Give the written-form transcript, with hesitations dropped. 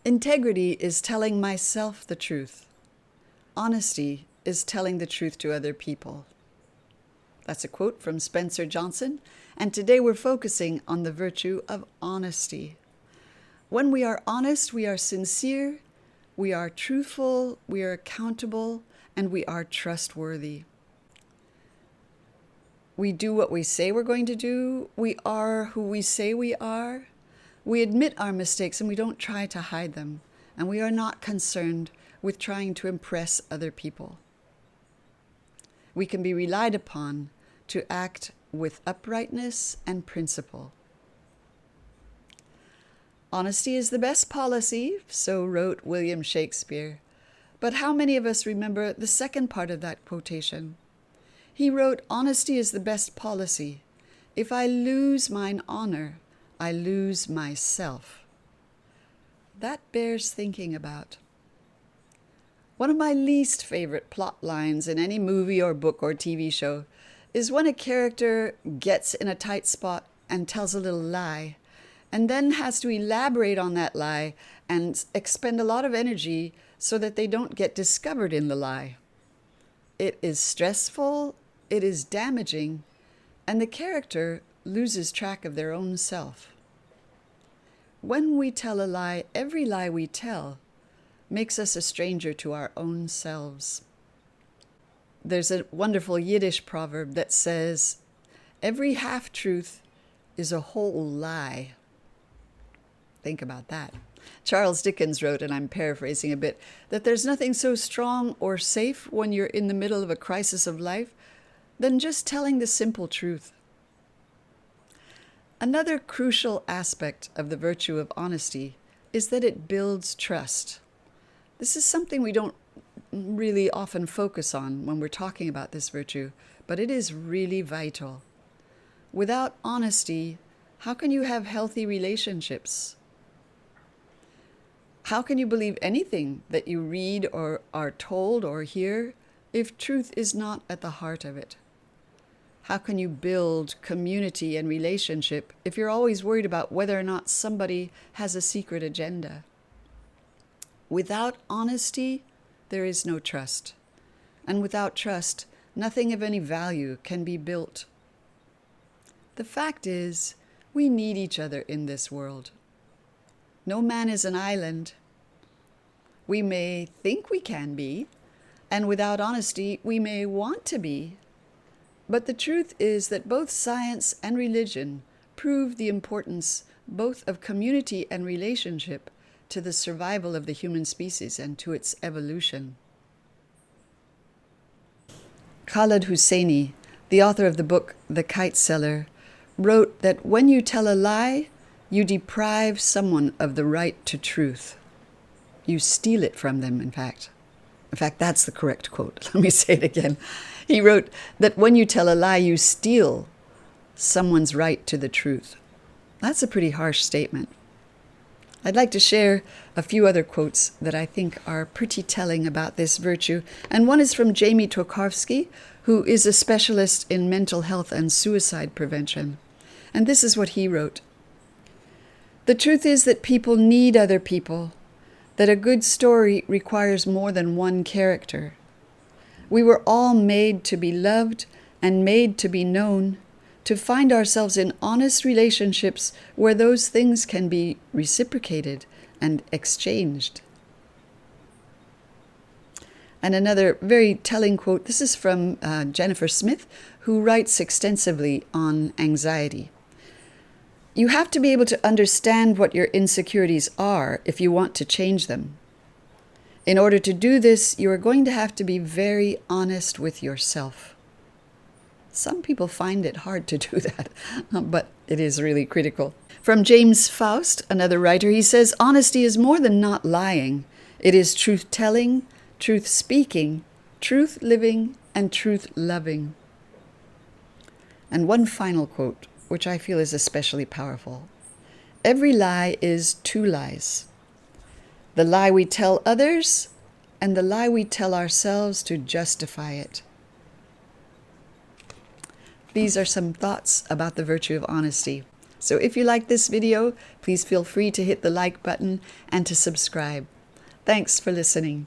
Integrity is telling myself the truth. Honesty is telling the truth to other people. That's a quote from Spencer Johnson, and today we're focusing on the virtue of honesty. When we are honest, we are sincere, we are truthful, we are accountable, and we are trustworthy. We do what we say we're going to do. We are who we say we are. We admit our mistakes and we don't try to hide them. And we are not concerned with trying to impress other people. We can be relied upon to act with uprightness and principle. Honesty is the best policy, so wrote William Shakespeare. But how many of us remember the second part of that quotation? He wrote, "Honesty is the best policy. If I lose mine honor, I lose myself." That bears thinking about. One of my least favorite plot lines in any movie or book or TV show is when a character gets in a tight spot and tells a little lie, and then has to elaborate on that lie and expend a lot of energy so that they don't get discovered in the lie. It is stressful, it is damaging, and the character loses track of their own self. When we tell a lie, every lie we tell makes us a stranger to our own selves. There's a wonderful Yiddish proverb that says, "Every half-truth is a whole lie." Think about that. Charles Dickens wrote, and I'm paraphrasing a bit, that there's nothing so strong or safe when you're in the middle of a crisis of life than just telling the simple truth. Another crucial aspect of the virtue of honesty is that it builds trust. This is something we don't really often focus on when we're talking about this virtue, but it is really vital. Without honesty, how can you have healthy relationships? How can you believe anything that you read or are told or hear if truth is not at the heart of it? How can you build community and relationship if you're always worried about whether or not somebody has a secret agenda? Without honesty, there is no trust. And without trust, nothing of any value can be built. The fact is, we need each other in this world. No man is an island. We may think we can be, and without honesty, we may want to be. But the truth is that both science and religion prove the importance both of community and relationship to the survival of the human species and to its evolution. Khaled Hosseini, the author of the book The Kite Seller, wrote that when you tell a lie, you deprive someone of the right to truth. You steal it from them, in fact. In fact, that's the correct quote. Let me say it again. He wrote that when you tell a lie, you steal someone's right to the truth. That's a pretty harsh statement. I'd like to share a few other quotes that I think are pretty telling about this virtue. And one is from Jamie Tokarski, who is a specialist in mental health and suicide prevention. And this is what he wrote. "The truth is that people need other people, that a good story requires more than one character. We were all made to be loved and made to be known, to find ourselves in honest relationships where those things can be reciprocated and exchanged." And another very telling quote, this is from Jennifer Smith, who writes extensively on anxiety. "You have to be able to understand what your insecurities are if you want to change them. In order to do this, you are going to have to be very honest with yourself." Some people find it hard to do that, but it is really critical. From James Faust, another writer, he says, "Honesty is more than not lying. It is truth-telling, truth-speaking, truth-living, and truth-loving." And one final quote, which I feel is especially powerful. "Every lie is two lies. The lie we tell others and the lie we tell ourselves to justify it." These are some thoughts about the virtue of honesty. So if you like this video, please feel free to hit the like button and to subscribe. Thanks for listening.